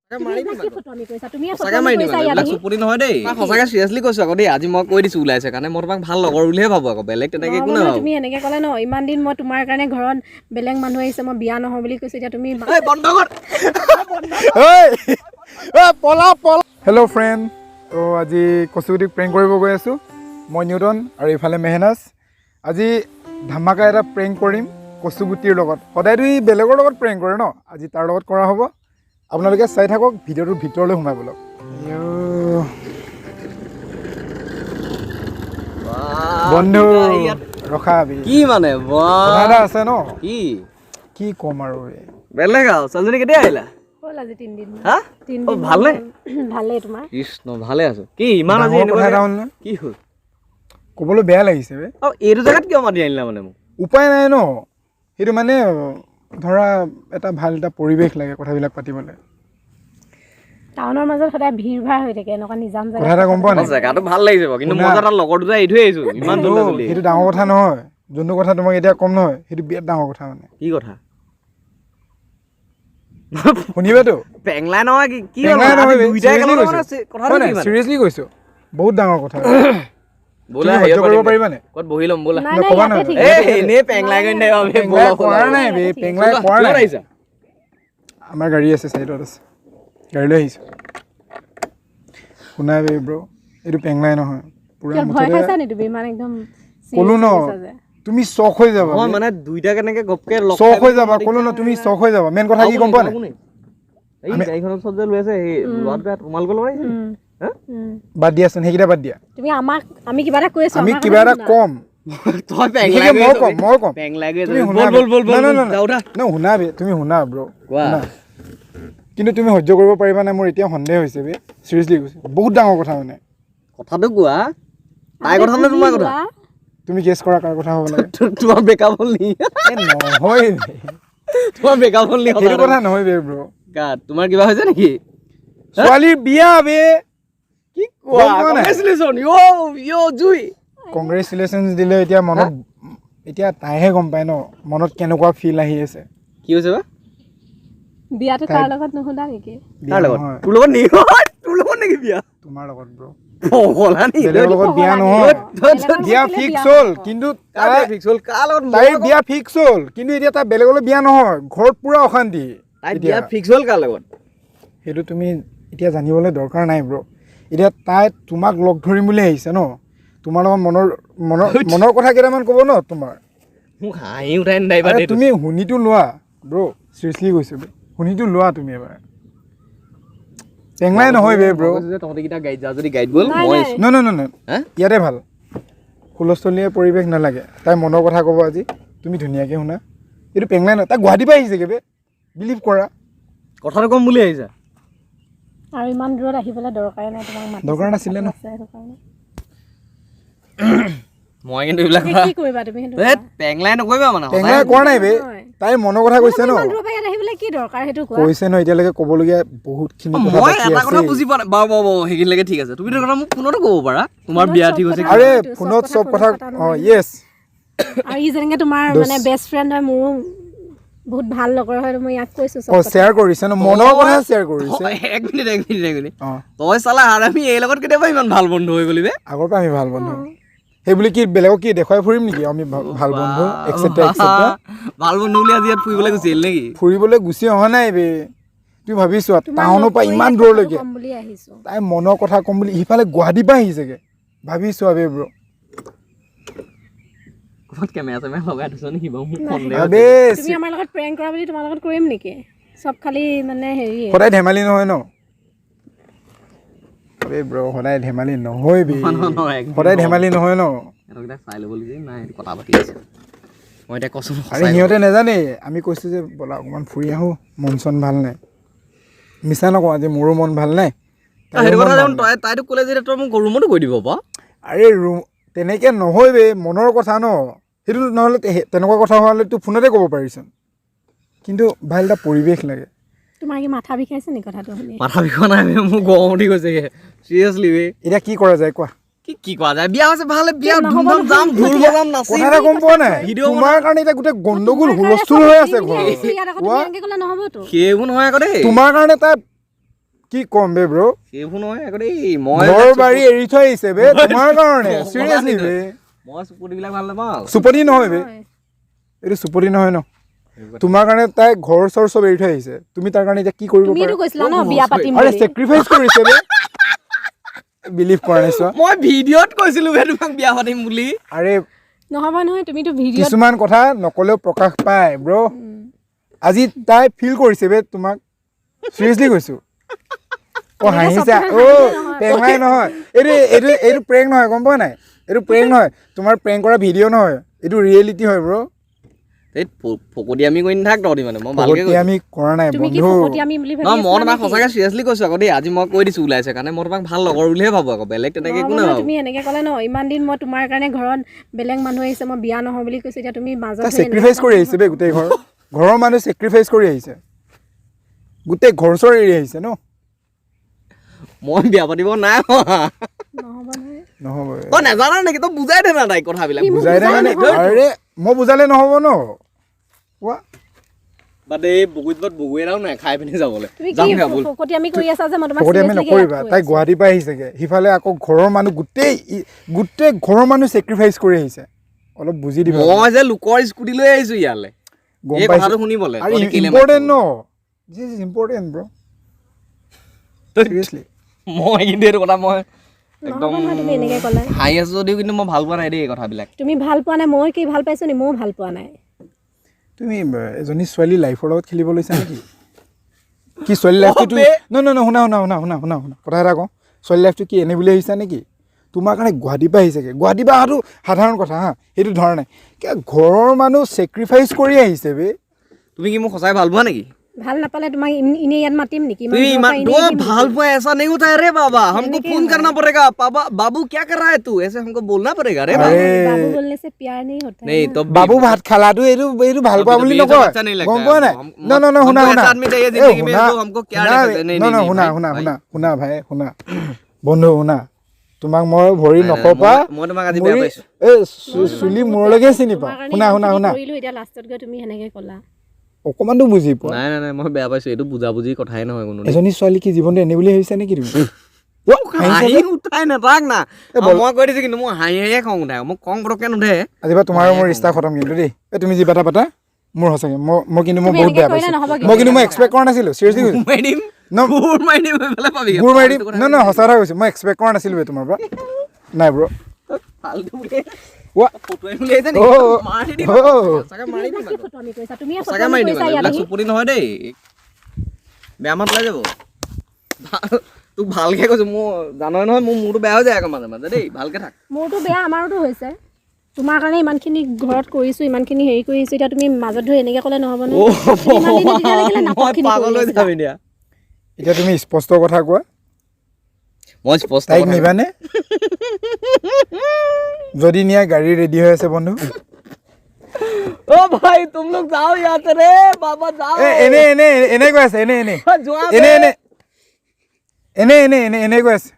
চুপুৰি নহয় দেই সঁচাকে চিৰিয়াছলি কৈছো আকৌ দেই আজি মই কৈ দিছো ওলাইছে কাৰণে মই তোমাক ভাল লগৰ বুলিহে ভাবো আকৌ বেলেগ তেনেকে একো নহয় তুমি এনেকে ক'লে ন ইমান দিন মই তোমাৰ কাৰণে ঘৰত বেলেগ মানুহ আহিছে মই বিয়া নহয় বুলি কৈছো এতিয়া তুমি বন্ধ কৰ পলা পলা হেল্ল' ফ্ৰেণ্ড তো আজি কচুগুটিক প্ৰেংক কৰিব গৈ আছোঁ মই নিউটন আৰু এইফালে মেহনাজ আজি ধামাকা এটা প্ৰেংক কৰিম কচুগুটিৰ লগত সদায়তো ই বেলেগৰ লগত প্ৰেংক কৰে ন আজি তাৰ লগত কৰা হ'ব আপোনালোকে চাই থাকক ভিডিঅ'টোৰ ভিতৰলৈ সোমাই বলক বন্ধু ৰখা কি মানে কথা আছে ন কি কি ক'ম আৰু বেলেগ আৰু ছোৱালীজনী কেতিয়া আহিলা হ'ল আজি 3 দিন হা ভালে ভালে তোমাৰ কৃষ্ণ ভালে আছো কি ইমান আজি কথা এটা হ'ল ন কি হ'ল ক'বলৈ বেয়া লাগিছে বে এইটো জেগাত কিয় মাতি আনিলা মানে মোক উপায় নাই ন সেইটো মানে ধৰা এটা ভাল এটা পৰিৱেশ লাগে কথাবিলাক পাতিবলৈ টাউনৰ মাজত সদায় ভিৰ ভাৰ হৈ থাকে এনেকুৱা নিজাম কথা এটা গম পোৱা নাই জেগাটো ভাল লাগিছে বাৰু কিন্তু মই এটা লগৰ দুটা এৰি থৈ আহিছো ইমান দূৰ বুলি সেইটো ডাঙৰ কথা নহয় যোনটো কথা তোমাক এতিয়া কম নহয় সেইটো বিৰাট ডাঙৰ কথা মানে কি কথা শুনিবাতো পেংলাই নহয় কি চিৰিয়াছলি কৈছো বহুত ডাঙৰ কথা বোলা কৰিব পাৰিবানে ক'ত বহি ল'ম বোলা নকবা না এনেই পেংলাই কৰি নাই কৰা নাই বে পেংলাই কৰা নাই আমাৰ গাড়ী আছে চাইডত আছে গাড়ী লৈ আহিছোঁ শুনা বে ব্ৰ এইটো পেংলাই নহয় পুৰা ভয় খাইছা নি তুমি মানে একদম ক'লো ন তুমি চক হৈ যাবা মই মানে দুইটা কেনেকে গপকে লগ চক হৈ যাবা ক'লো ন তুমি চক হৈ যাবা মেইন কথা কি গম পোৱা নাই এই গাড়ীখনৰ ওচৰত যে লৈ আছে সেই ল'ৰাটোৱে তোমালোকৰ লগাই বাদ দিয়াচোন সেইকেইটা বাদ দিয়া তুমি আমাক আমি কিবা এটা কৈ আছো আমি কিবা এটা কম তই পেংলাই মই কম পেংলাই গৈ শুনা বে তুমি শুনা ব্ৰ কিন্তু তুমি সহ্য কৰিব পাৰিবা নাই মোৰ এতিয়া সন্দেহ হৈছে বে চিৰিয়াছলি কৈছো বহুত ডাঙৰ কথা মানে কথাটো কোৱা তাই কথা নে তোমাৰ কথা তুমি গেছ কৰা কাৰ কথা হ'ব লাগে তোমাৰ ব্ৰেকআপ হ'ল নি নহয় তোমাৰ ব্ৰেকআপ হ'ল নি সেইটো কথা নহয় বে ব্ৰ গাত তোমাৰ কিবা হৈছে নেকি ছোৱালীৰ বিয়া বে কি কোৱা কংগ্ৰেচুলেশ্যন ইয়ো জুই কংগ্ৰেচুলেশ্যনছ দিলে এতিয়া মনত এতিয়া তাইহে গম পায় ন মনত কেনেকুৱা ফিল আহি আছে কি হৈছে বা বিয়াটো তাৰ লগত নুশুদা নেকি তাৰ লগত তোৰ লগত নি তোৰ লগত নেকি বিয়া তোমাৰ লগত ব্ৰ পগলা নি বেলেগৰ লগত বিয়া নহয় বিয়া ফিক্স হ'ল কিন্তু তাই ফিক্স হ'ল কাৰ লগত তাইৰ বিয়া ফিক্স হ'ল কিন্তু এতিয়া তাই বেলেগলৈ বিয়া নহয় ঘৰত পুৰা অশান্তি তাই বিয়া ফিক্স হ'ল কাৰ লগত সেইটো তুমি এতিয়া জানিবলৈ দৰকাৰ নাই ব্ৰ এতিয়া তাই তোমাক লগ ধৰিম বুলি আহিছে ন তোমাৰ লগত মনৰ কথা কেইটামান ক'ব ন তোমাৰ মোক হাঁহি উঠাই নাইবা তুমি শুনিটো লোৱা ব্ৰ চিৰিয়াছলি কৈছো শুনিটো লোৱা তুমি এবাৰ পেংলাই নহয় বে ব্ৰ তহঁতিকেইটা গাইড যা যদি গাইড বল মই ন ইয়াতে ভাল হুলস্থলীয়া পৰিৱেশ নালাগে তাই মনৰ কথা ক'ব আজি তুমি ধুনীয়াকৈ শুনা এইটো পেংলাই নহয় তাই গুৱাহাটীৰ পৰা আহিছেগৈ বে বিলিভ কৰা কথাটো কম বুলি আহিছা আৰু ইমান দূৰত আহিবলৈ দৰকাৰে নাই তোমাক মাতিছে দৰকাৰ নাছিলে ন মই কিন্তু এইবিলাক কি কৰিবা তুমি সেইটো পেংলাই নকৰিবা মানে পেংলাই কৰা নাই বে তাইৰ মনৰ কথা কৈছে ন ইমান দূৰৰ পৰা ইয়াত আহিবলৈ কি দৰকাৰ সেইটো কোৱা কৈছে ন এতিয়ালৈকে ক'বলগীয়া বহুতখিনি কথা মই বাকী এটা কথা আছে বুজি পোৱা নাই বাৰু সেইখিনিলৈকে ঠিক আছে তুমি তো কথা মোক ফোনতো ক'ব পাৰা তোমাৰ বিয়া ঠিক হৈছে আৰে ফোনত চব কথা য়েছ আৰু ই যেনেকৈ তোমাৰ মানে বেষ্ট ফ্ৰেণ্ড হয় মোৰো বহুত ভাল লগৰ হয় মই ইয়াক কৈছো চব শ্বেয়াৰ কৰিছে ন মনৰ কথা শ্বেয়াৰ কৰিছে এক মিনিট তই চালা আমি এই লগত কেতিয়াবা ইমান ভাল বন্ধু হৈ গ'লি বে আগৰ পৰা আমি ভাল বন্ধু সেই বুলি কি বেলেগক কি দেখুৱাই ফুৰিম নেকি আমি ভাল বন্ধু এক্সেপ্টা ভাল বন্ধু বুলি আজি ইয়াত ফুৰিবলৈ গুচি আহিল নেকি ফুৰিবলৈ গুচি অহা নাই বে তুমি ভাবিছো টাউনৰ পৰা ইমান দূৰলৈকে তাই মনৰ কথা ক'ম বুলি ইফালে গুৱাহাটীৰ পৰা আহিছেগে ভাবিছো আবে ব্ৰ কেমেৰা লগাই থৈছ নেকি বাৰু মোক তুমি আমাৰ লগত প্ৰেংক কৰা বুলি তোমাৰ লগত কৰিম নেকি চব খালি মানে হেৰি সদায় ধেমালি নহয় ন আবে ব্ৰ সদায় ধেমালি নহয় বে সদায় ধেমালি নহয় ন এটাক চাই ল'ব লাগি নাই কথা পাতি আছে মই এতিয়া কচোন আৰে সিহঁতে নাজানে আমি কৈছোঁ যে ব'লা অকণমান ফুৰি আহোঁ মন চন ভাল নাই মিছা নকওঁ আজি মোৰো মন ভাল নাই সেইটো কথা দেখোন তাইতো ক'লে যে তই মোক ৰুমতো কৈ দিব পা আৰে তেনেকৈ নহয় বে মনৰ কথা ন সেইটো নহ'লে তেনেকুৱা কথা হোৱা হ'লে তোৰ ফোনতে ক'ব পাৰিচোন কিন্তু ভাল এটা পৰিৱেশ লাগে তোমাৰ কি মাথা বিষাইছে নি কথাটো শুনি মাথা বিষোৱা নাই মোৰ গৰম উঠি গৈছে চিৰিয়াছলি বে এতিয়া কি কৰা যায় কোৱা কি কোৱা যায় বিয়া হৈছে ভালে বিয়া ধুমধাম যাম ঢোল বজাম নাচিম কথা এটা গম পোৱা নাই তোমাৰ কাৰণে এতিয়া গোটেই গণ্ডগোল হুলস্থুল হৈ আছে ঘৰত সেইবোৰ নহয় আকৌ দেই তোমাৰ কাৰণে তাই কি কম বে ব্ৰ সেইবোৰ নহয় আকৌ দেই মই ঘৰ বাৰী এৰি থৈ আহিছে বে তোমাৰ কাৰণে চিৰিয়াছলি বে মই চুপতিবিলাক ভাল নাপাওঁ চুপতি নহয় বে এইটো চুপতি নহয় ন তোমাৰ কাৰণে তাই ঘৰ চৰ চব এৰি থৈ আহিছে তুমি তাৰ কাৰণে এতিয়া কি কৰিব তুমিতো পাৰা কৈছিলা ন বিয়া পাতিম আৰে বুলি চেক্ৰিফাইচ কৰিছে বে বিলিভ কৰা নাইছো মই ভিডিঅ'ত কৈছিলো বে তোমাক বিয়া পাতিম বুলি আৰে নহবা নহয় তুমিতো ভিডিঅ' কিছুমান কথা নকলেও প্ৰকাশ পায় ব্ৰ আজি তাই ফিল কৰিছে বে তোমাক চিৰিয়াছলি কৈছো ও হাঁহিছা ও টেঙাই নহয় এইটো প্ৰেংক নহয় গম পোৱা নাই এইটো প্ৰেংক নহয় তোমাৰ প্ৰেংক কৰা ভিডিঅ' নহয় এইটো ৰিয়েলিটি হয় ব্ৰ এই ফকতি আমি কৰি নাথাক তহঁতি মানে মই ভালকে কৈছো আমি কৰা নাই তুমি কি বন্ধু ফকতি আমি বুলি ভাবি নহয় মই তোমাক সঁচাকে চিৰিয়াছলি কৈছো আকৌ দেই আজি মই কৈ দিছো ওলাইছে কাৰণে মই তোমাক ভাল লগৰ বুলিহে ভাবো আকৌ বেলেগ তেনেকে একো নাভাবো তুমি এনেকে ক'লে ন ইমান দিন মই তোমাৰ কাৰণে ঘৰত বেলেগ মানুহ আহিছে মই বিয়া নহয় বুলি কৈছো এতিয়া তুমি মাজত চেক্ৰিফাইচ কৰি আহিছে বে গোটেই ঘৰৰ মানুহ চেক্ৰিফাইচ কৰি আহিছে গোটেই ঘৰ চৰ এৰি আহিছে ন মই বিয়া পাতিব নাই নহ'ব অ নাজানা নেকি তই বুজাই দে না তাই কথাবিলাক বুজাই দে মানে আৰে মই বুজালে নহ'ব ন কোৱা বাদে এই বগুইত বগুৱে এটাও নাই খাই পিনি যাবলৈ তুমি কি ফকতি আমি কৰি আছা যে মই তোমাক ফকতি আমি নকৰিবা তাই গুৱাহাটীৰ পৰা আহিছেগে সিফালে আকৌ ঘৰৰ মানুহ গোটেই ঘৰৰ মানুহ চেক্ৰিফাইচ কৰি আহিছে অলপ বুজি দিবা মই যে লোকৰ স্কুটি লৈ আহিছো ইয়ালে গম এই পাইছো কথাটো শুনিবলৈ আৰু ইম্পৰ্টেণ্ট ন this is important bro seriously মই কিন্তু এইটো কথা মই একদম তুমি এনেকে ক'লা হাঁহি আছো যদিও কিন্তু মই ভাল পোৱা নাই দেই এই কথাবিলাক তুমি ভাল পোৱা নাই মই কি ভাল পাইছো নি ময়ো ভাল পোৱা নাই তুমি এজনী ছোৱালী লাইফৰ লগত খেলিব লৈছা নেকি কি ছোৱালী লাইফটো শুনা কথা এটা কওঁ ছোৱালী লাইফটো কি এনে বুলি আহিছা নেকি তোমাৰ কাৰণে গুৱাহাটীৰ পৰা আহিছেগে গুৱাহাটীৰ পৰা অহাটো সাধাৰণ কথা হা সেইটো ধৰা নাই ঘৰৰ মানুহ চেক্ৰিফাইচ কৰি আহিছে বে তুমি কি মোক সঁচাই ভাল পোৱা নেকি ভাল নাপালে তোমাক ইনে ইয়াত মাতিম নেকি तुम भाल पाए ऐसा नहीं होता है रे बाबा हमको फोन करना पड़ेगा बाबा बाबू क्या कर रहा है तू ऐसे हमको बोलना पड़ेगा रे बाबू बाबू बोलने से प्यार नहीं होता नहीं तो बाबू भात खालाটো এইটো ভাল পোৱা বুলি নকয় গম পোৱা নাই ন শুনা आदमी चाहिए जिंदगी में तो हमको क्या नहीं শুনা ভাই শুনা বন্ধু শুনা তোমাক মই ভৰি নকপা মই তোমাক আজি বেয়া পাইছো এ চুলি মোৰলৈকে চিনি পাওঁ শুনা কৰিলো এতিয়া লাষ্টত গৈ তুমি হেনেকে ক'লা অকমানটো বুজি পোৱা নাই মই বেয়া পাইছো এইটো বুজা বুজি কথাই নহয় কোনো এজনী ছোৱালী কি জীৱনটো এনে বুলি ভাবিছা নেকি তুমি হাঁহি উঠাই নাথাক না মই কৈ দিছো কিন্তু মই হাঁহিয়ে খং উঠাই মোক খং পটককে নুঠে আজিবা তোমাৰ মোৰ ৰিষ্টা খতম কিন্তু দেই তুমি যি পাতা মোৰ সঁচাকে মই কিন্তু মই বহুত বেয়া পাইছো মই কিন্তু মই এক্সপেক্ট কৰা নাছিলো চিৰিয়াছলি কৈছো মাৰিম গুৰ মাৰি দিম এইফালে পাবি গুৰ মাৰি দিম ন সঁচা কথা কৈছো মই এক্সপেক্ট কৰা নাছিলো তোমাৰ পৰা নাই ব্ৰ ফালতু বুলি ওয়া ফটোই বুলি আহিছে নি মাৰি দিম সঁচাকে মাৰি দিম ফটো আমি কৈছা তুমি সঁচাকে মাৰি দিম এইবিলাক চুপতি নহয় দেই বেয়া মাত ওলাই যাব তোক ভালকে কৈছো মই জানই নহয় মোৰ মূৰটো বেয়া হৈ যায় আকৌ মাজে মাজে দেই ভালকে থাক মোৰটো বেয়া আমাৰোটো হৈছে তোমাৰ কাৰণে ইমানখিনি ঘৰত কৰিছো ইমানখিনি হেৰি কৰিছো এতিয়া তুমি মাজত ধৰি এনেকে ক'লে নহব ন পাগল হৈ যাবি দিয়া এতিয়া তুমি স্পষ্ট কথা কোৱা মই স্পষ্ট তাইক নিবানে যদি নিয়া গাড়ী ৰেডি হৈ আছে বন্ধু ओ भाई तुम लोग जाओ यहाँ से रे बाबा जाओ এনে কৈ আছে এনে কৈ আছে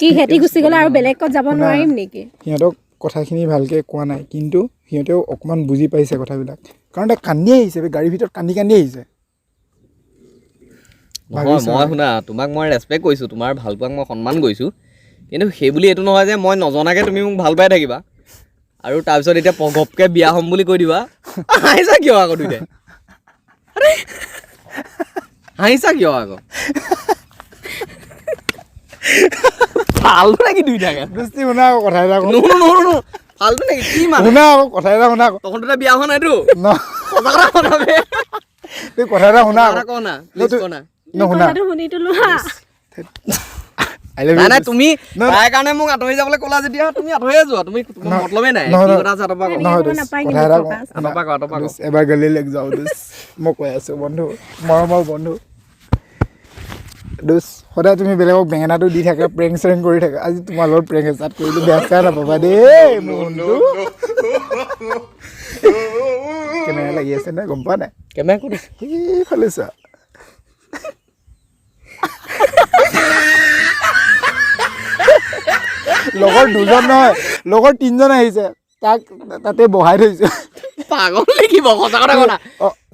কি হেতি গুচি গ'লে আৰু বেলেগত যাব নোৱাৰিম নেকি সিহঁতক কথাখিনি ভালকে কোৱা নাই কিন্তু সিহঁতেও অকমান বুজি পাইছে কথাবিলাক কাৰণ তাই কান্দি আহিছে গাড়ীৰ ভিতৰত কান্দি আহিছে মই শুনা তোমাক মই ৰেসপেক্ট কৰিছো তোমাৰ ভাল পোৱাক মই সন্মান কৰিছো কিন্তু সেই বুলি এটো নহয় যে মই নজনাকে তুমি মোক ভাল পাই থাকিবা আৰু তাৰ পিছত এতিয়া পগপকে বিয়া হম বুলি কৈ দিবা হাইছা কিয় আকৌ দুইটা আৰে হাইছা কিয় আকৌ ফালতু নাকি দুইটাকে দস্তি শুনা আকৌ কথা এটা কওঁ নো ফালতু নাকি কি মানে শুনা আকৌ কথা এটা শুনা আকৌ তখন দুটা বিয়া হোৱা নাইতো ন কথা বে তুই কথা এটা শুনা কথা কও না প্লিজ কও না কথাটো শুনিটো লোৱা নাই তুমি তাই কাৰণে মোক আঁতৰি যাবলৈ ক'লা যেতিয়া তুমি আঁতৰিয়ে যোৱা তুমি মতলবেই নাই কি কথা আছে আঁতৰপা এবাৰ গলি লেগ যাওঁ মই কৈ আছো বন্ধু মৰমৰ বন্ধু দোষ সদায় তুমি বেলেগক বেঙেনাটো দি থাকা প্ৰেং চেং কৰি থাকা আজি তোমাৰ লগত প্ৰেং ষ্টাৰ্ট কৰিলো বেয়া চেয়া নাপাবা দেই বন্ধু কেমেৰা লাগি আছে নাই গম পোৱা নাই কেমেৰা ক'ত আছে সেইফালে চা লগৰ দুজন নহয় লগৰ তিনজন আহিছে তাক তাতে বহাই থৈছে পাগল নেকি সঁচা কথা ক'লা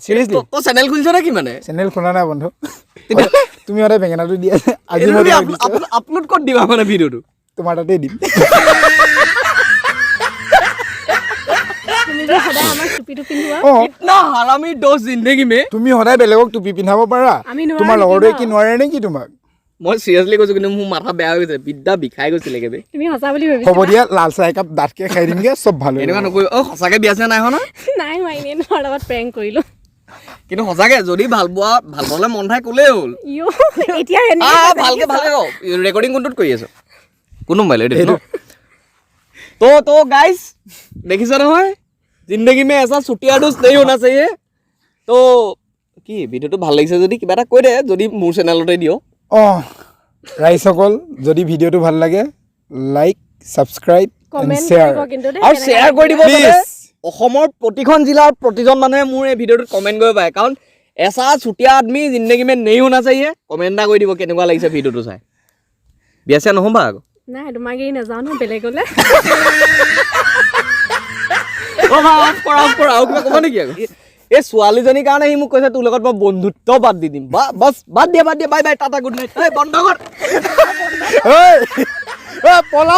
চিৰিয়াছলি তই চেনেল খুলিছ নে কি মানে চেনেল খোলা নাই বন্ধু তুমি সদায় বেঙেনাটো দিয়া আজি মই আপলোড ক'ত দিবা মানে ভিডিঅ'টো তোমাৰ তাতে দিম তুমি যে সদায় আমাক টুপিটো পিন্ধোৱা কিতনা হাৰামি দোষ জিন্দগী মে তুমি সদায় বেলেগক টুপি পিন্ধাব পাৰা আমি নোৱাৰো তোমাৰ নেকি লগৰটোৱে ন? কি নোৱাৰে নেকি তোমাক মই চিৰিয়াছলি কৈছো কিন্তু মোৰ মাথা বেয়া হৈ গৈছে বিদ্যা বিষাই গৈছিলে বে তুমি সঁচা বুলি হ'ব ভাবিছা দিয়া লাল চাহ একাপ ডাঠকে খাই দিমগে চব ভাল হৈ এনেকুৱা যাব। নকৰিব সঁচাকে বিয়া চিয়া নাই হোৱা না নাই মই এনেই তোমাৰ লগত প্ৰেংক কৰিলো কিন্তু সঁচাকে যদি ভাল পালে মন ঠাই ক'লেই হ'ল ইয়ো এতিয়া ভালকে ৰেকৰ্ডিং কোনটোত কৰি আছো কোন মোবাইল এইটো। তো গাইস দেখিছা নহয় জিন্দগী মে এসা ছুটিয়া ডোজ नहीं होना चाहिए তো কি ভিডিঅ'টো ভাল লাগিছে যদি কিবা এটা কৈ দে যদি মোৰ চেনেলতে দিও ৰাইজসকল যদি ভিডিঅ'টো ভাল লাগে like subscribe and comment share কৰিব কিন্তু দেই আৰু শ্বেয়াৰ কৰি দিব যাতে Please. অসমৰ প্ৰতিখন জিলাৰ প্ৰতিজন মানুহে মোৰ এই ভিডিঅ'টোত কমেণ্ট কৰিব পাৰে কাৰণ এসা ছুটিয়া আদমি জিন্দগী মে नहीं होना चाहिए কমেণ্ট এটা কৰি দিব কেনেকুৱা লাগিছে ভিডিঅ'টো চাই বিয়া চিয়া নহ'বা আকৌ নাই তোমাক এই নাযাওঁ ন বেলেগলে আৰু কিবা ক'ব নেকি আকৌ এই ছোৱালীজনীৰ কাৰণে সি মোক কৈছে তোৰ লগত মই বন্ধুত্ব বাদ দি দিম বাছ বাদ দিয়া bye bye Tata good night বন্ধ কৰ পলা